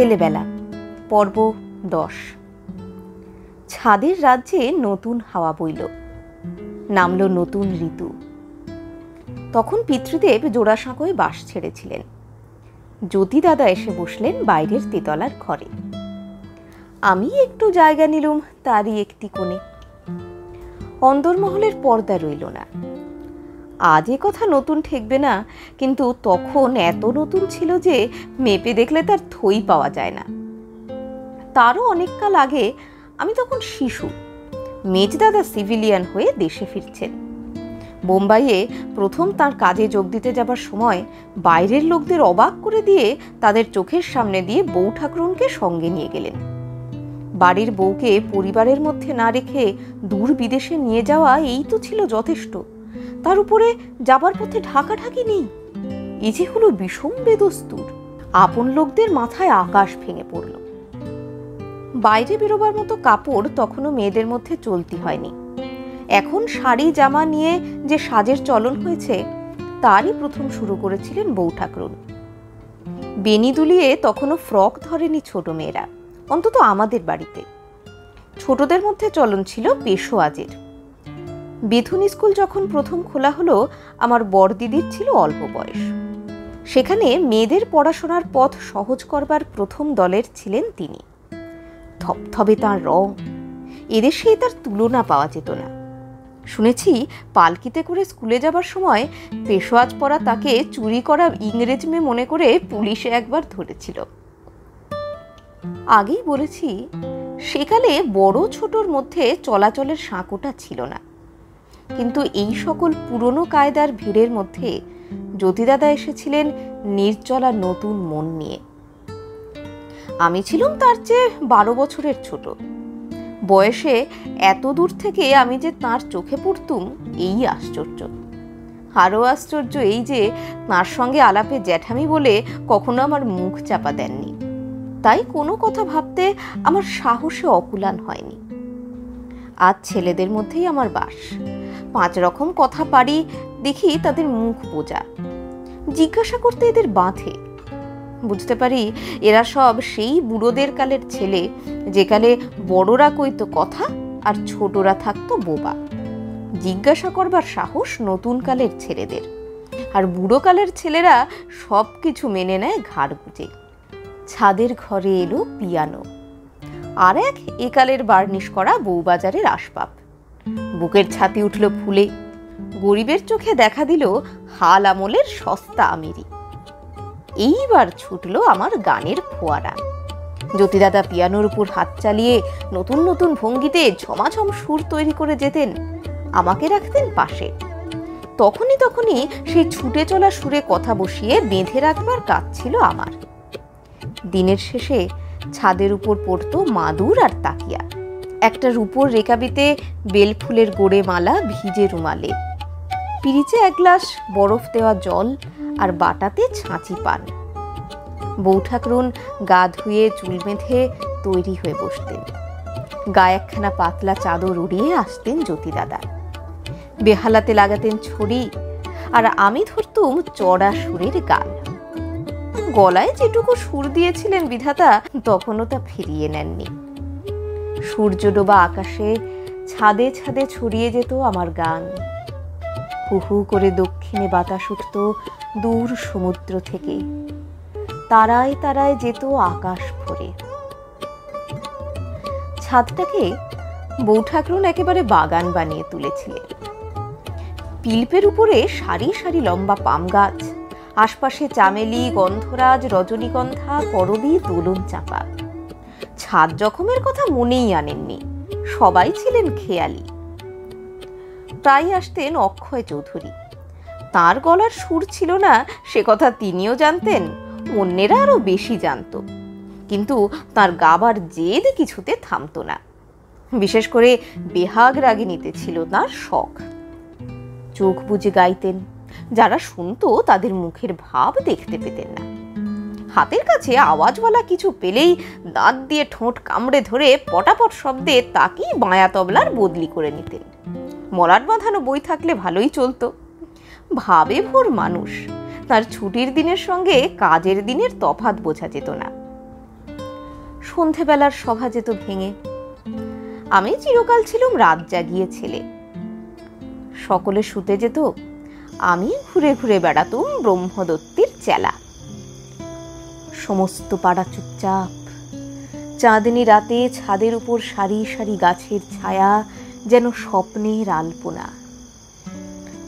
ছেলেবেলা পর্ব 10। ছাদের রাজ্যে নতুন হাওয়া বইল, নামলো নতুন ঋতু। তখন পিতৃদেব জোড়াসাঁকোয় বাস ছেড়েছিলেন। জ্যোতি দাদা এসে বসলেন বাইরের তেতলার ঘরে। আমি একটু জায়গা নিলুম তারই একটি কোণে। অন্দরমহলের পর্দা রইল না। আজ এ কথা নতুন ঠেকবে না, কিন্তু তখন এত নতুন ছিল যে মেপে দেখলে তার থই পাওয়া যায় না। তারও অনেক কাল আগে, আমি তখন শিশু। মেজদাদা সিভিলিয়ান হয়ে দেশে ফিরছেন। বোম্বাইয়ে প্রথম তার কাজে যোগ দিতে যাবার সময় বাইরের লোকদের অবাক করে দিয়ে তাদের চোখের সামনে দিয়ে বউ ঠাকরুনকে সঙ্গে নিয়ে গেলেন। বাড়ির বউকে পরিবারের মধ্যে না রেখে দূর বিদেশে নিয়ে যাওয়া এই তো ছিল যথেষ্ট। তার উপরে যাবার পথে ঢাকাঢাকি নেই। এ যে হলো বিষম বেদস্তুর। আপন লোকদের মাথায় আকাশ ভেঙে পড়ল। বাইরে বেরোবার মতো কাপড় তখনও মেয়েদের মধ্যে চলতি হয়নি। এখন শাড়ি জামা নিয়ে যে সাজের চলন হয়েছে, তারই প্রথম শুরু করেছিলেন বউ ঠাকরুন। বেনি দুলিয়ে তখনও ফ্রক ধরেনি ছোট মেয়েরা, অন্তত আমাদের বাড়িতে। ছোটদের মধ্যে চলন ছিল পেশোয়াজের। বেথুন স্কুল যখন প্রথম খোলা হলো, আমার বড়দিদির ছিল অল্প বয়স। সেখানে মেয়েদের পড়াশোনার পথ সহজ করবার প্রথম দলের ছিলেন তিনি। থপথপে তাঁর রং, এদেশে তার তুলনা পাওয়া যেত না। শুনেছি পালকিতে করে স্কুলে যাবার সময় পেশোয়াজ পরা তাকে চুরি করা ইংরেজ মেয়ে মনে করে পুলিশে একবার ধরেছিল। আগেই বলেছি, সেকালে বড় ছোটর মধ্যে চলাচলের সাঁকোটা ছিল না। কিন্তু এই সকল পুরনো কায়দার ভিড়ের মধ্যে জ্যোতিদাদা এসেছিলেন নির্জলা নতুন মন নিয়ে। আমি ছিলাম তার চেয়ে 12 বছরের ছোট। বয়সে এত দূর থেকে আমি যে তাঁর চোখে পড়তুম, এই আশ্চর্য। আরও আশ্চর্য এই যে তাঁর সঙ্গে আলাপে জ্যাঠামি বলে কখনো আমার মুখ চাপা দেননি। তাই কোনো কথা ভাবতে আমার সাহসে অকুলান হয়নি। আজ ছেলেদের মধ্যেই আমার বাস। 5 রকম কথা পারি দেখি তাদের মুখ বোঝা। জিজ্ঞাসা করতে এদের বাঁধে। বুঝতে পারি এরা সব সেই বুড়োদের কালের ছেলে, যেকালে বড়রা কইতো কথা আর ছোটরা থাকতো বোবা। জিজ্ঞাসা করবার সাহস নতুন কালের ছেলেদের, আর বুড়ো কালের ছেলেরা সব কিছু মেনে নেয় ঘাড় গুঁজে। ছাদের ঘরে এলো পিয়ানো, আর এক একালের বার্নিশ করা বউবাজারের আসবাব। বুকের ছাতি উঠল ফুলে। গরিবের চোখে দেখা দিল হাল আমলের সস্তা আমিরি। এইবার ছুটলো আমার গানের ফোয়ারা। জ্যোতিদাদা পিয়ানোর উপর হাত চালিয়ে নতুন নতুন ভঙ্গিতে ঝমাঝম সুর তৈরি করে যেতেন, আমাকে রাখতেন পাশে। তখনই সেই ছুটে চলা সুরে কথা বসিয়ে বেঁধে রাখবার কাজ ছিল আমার। দিনের শেষে ছাদের উপর পড়তো মাদুর আর তাকিয়া। একটা রূপোর রেকাবিতে বেলফুলের গোড়ে মালা ভিজে রুমালে, পিরিচে 1 গ্লাস বরফ দেওয়া জল আর বাটাতে ছাঁচি পান। বউ ঠাকরুন গা ধুয়ে চুল বেঁধে তৈরি হয়ে বসতেন। গায়ে একখানা পাতলা চাদর উড়িয়ে আসতেন জ্যোতিদাদা। বেহালাতে লাগাতেন ছড়ি, আর আমি ধরতুম চড়া সুরের গান। গলায় যেটুকু সুর দিয়েছিলেন বিধাতা, তখনও তা ফিরিয়ে নেননি। সূর্য ডোবা আকাশে ছাদে ছাদে ছড়িয়ে যেত আমার গান। হু হু করে দক্ষিণে বাতাস উঠত দূর সমুদ্র থেকে। তারায় তারায় যেত আকাশ ভরে। ছাদটাকে বউ ঠাকরুন একেবারে বাগান বানিয়ে তুলেছিলেন। পিলপের উপরে সারি সারি লম্বা পাম গাছ, আশপাশে চামেলি, গন্ধরাজ, রজনীগন্ধা, করবী, দোলন চাঁপা। ছাদ জখমের কথা মনেই আনেননি, সবাই ছিলেন খেয়ালি। প্রায় আসতেন অক্ষয় চৌধুরী। তার গলার সুর ছিল না সে কথা তিনিও জানতেন, অন্যেরা আরো বেশি জানত। কিন্তু তার গাবার জেদ কিছুতে থামতো না। বিশেষ করে বেহাগ রাগিনীতে ছিল তার শখ। চোখ বুজে গাইতেন। যারা শুনতো তাদের মুখের ভাব দেখতে পেতেন না। হাতের কাছে আওয়াজওয়ালা কিছু পেলেই দাঁত দিয়ে ঠোঁট কামড়ে ধরে পটাপট শব্দে তাকেই বাঁয়া তবলার বদলি করে নিতেন। মলাট বাঁধানো বই থাকলে ভালোই চলতো। ভাবে ভোর মানুষ, তার ছুটির দিনের সঙ্গে কাজের দিনের তফাৎ বোঝা যেত না। সন্ধেবেলার সভা যেত ভেঙে। আমি চিরকাল ছিলাম রাত জাগিয়ে ছেলে। সকলে শুতে যেত, আমি ঘুরে ঘুরে বেড়াতুম ব্রহ্মদত্তির চেলা। সমস্ত পাড়া চুপচাপ। চাঁদনি রাতে ছাদের উপর সারি সারি গাছের ছায়া যেন স্বপ্নের আলপনা।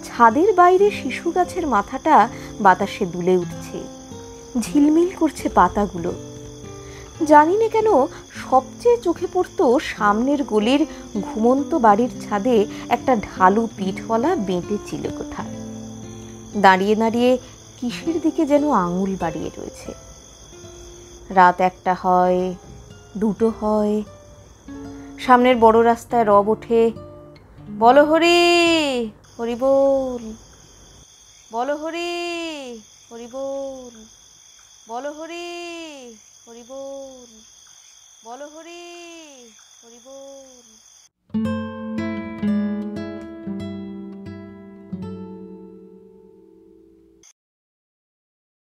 ছাদের বাইরে শিশু গাছের মাথাটা বাতাসে দুলে উঠছে, ঝিলমিল করছে পাতাগুলো। জানি না কেন সবচেয়ে চোখে পড়তো সামনের গলির ঘুমন্ত বাড়ির ছাদে একটা ঢালু পিঠওয়ালা বেঁটে চিলেকোঠা দাঁড়িয়ে দাঁড়িয়ে কিসের দিকে যেন আঙুল বাড়িয়ে রয়েছে। রাত 1টা হয়, 2টো হয়। সামনের বড় রাস্তায় রব ওঠে, বলো হরি, হরি বল, বলো হরি, হরি বল, বলো হরি, হরি বল, বলো হরি, হরি বল।